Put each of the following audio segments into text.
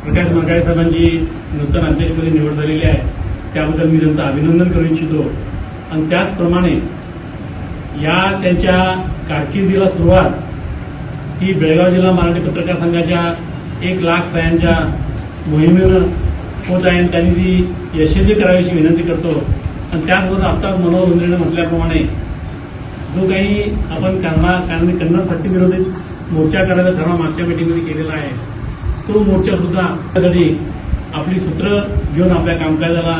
प्रकाश मरकाळे साहेबांची नूतन अध्यक्षपदी निवड झालेली आहे, त्याबद्दल मी त्यांचं अभिनंदन करू इच्छितो. आणि त्याचप्रमाणे या त्यांच्या कारकिर्दीला सुरुवात ही बेळगाव जिल्हा मराठी पत्रकार संघाच्या 1,00,000 सह्यांच्या मोहिमेनं होत आहे. त्यांनी ती यशस्वी करावीची विनंती करतो. आणि त्याचबरोबर आता मनोहर उंद्रेने म्हटल्याप्रमाणे जो काही आपण कन्नड सक्ती विरोधी मोर्चा काढायचा ठराव मागच्या मीटिंगमध्ये केलेला आहे, तो मोर्चा सुद्धा त्यासाठी आपली सूत्र घेऊन आपल्या कामकाजाला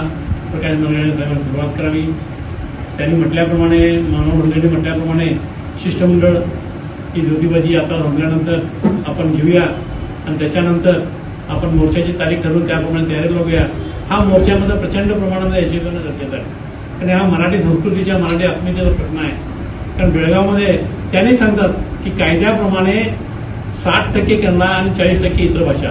प्रकाश मरकाळे साहेबांनी सुरुवात करावी. त्यांनी म्हटल्याप्रमाणे, मनोहर उंद्रेने म्हटल्याप्रमाणे शिष्टमंडळ ही ज्योतिबाजी आता संपल्यानंतर आपण घेऊया आणि त्याच्यानंतर आपण मोर्चाची तारीख ठरवून त्याप्रमाणे तयारी लावूया. हा मोर्चामध्ये प्रचंड प्रमाणामध्ये यशस्वी करणं गरजेचं आहे, कारण हा मराठी संस्कृतीच्या, मराठी अस्मितेचा प्रश्न आहे. कारण बेळगावमध्ये त्यांनी सांगतात की कायद्याप्रमाणे 60% कन्नड आणि 40% इतर भाषा.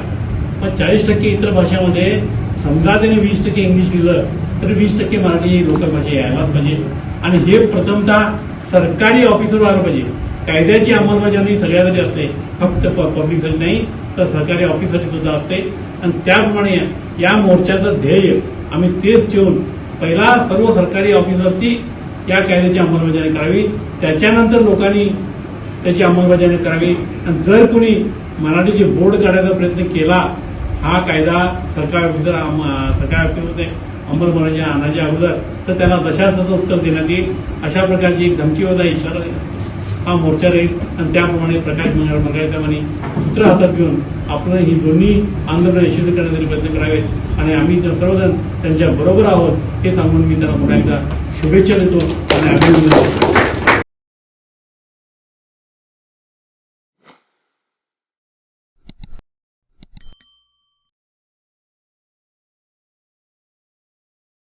पण 40% इतर भाषामध्ये समजा त्यांनी 20% इंग्लिश लिहिलं तर 20% मराठी ही लोकल भाषा यायलाच पाहिजे. आणि हे प्रथमतः सरकारी ऑफिसर व्हायला पाहिजे. कायद्याची अंमलबजावणी सगळ्यासाठी असते, फक्त पब्लिकसाठी नाही तर सरकारी ऑफिससाठी सुद्धा असते. आणि त्याप्रमाणे या मोर्चाचं ध्येय आम्ही तेच ठेवून पहिला सर्व सरकारी ऑफिसरची या कायद्याची अंमलबजावणी करावी, त्याच्यानंतर लोकांनी त्याची अंमलबजावणी करावी. आणि जर कोणी मराठीचे बोर्ड काढायचा प्रयत्न केला, हा कायदा सरकारी ऑफिसरमध्ये अंमलबजावणी आणायच्या अगोदर तर त्याला दशाचं उत्तर देण्यात येईल, अशा प्रकारची एक धमकीवजा इशारा हा मोर्चा राहील. आणि त्याप्रमाणे प्रकाश मरकाळे साहेबांनी सूत्र हातात घेऊन आपण ही दोन्ही आंदोलन यशस्वी करण्यासाठी प्रयत्न करावे. आणि आम्ही सर्वजण त्यांच्या बरोबर आहोत हे सांगून मी त्यांना पुन्हा एकदा शुभेच्छा देतो आणि अभिनंदन करतो.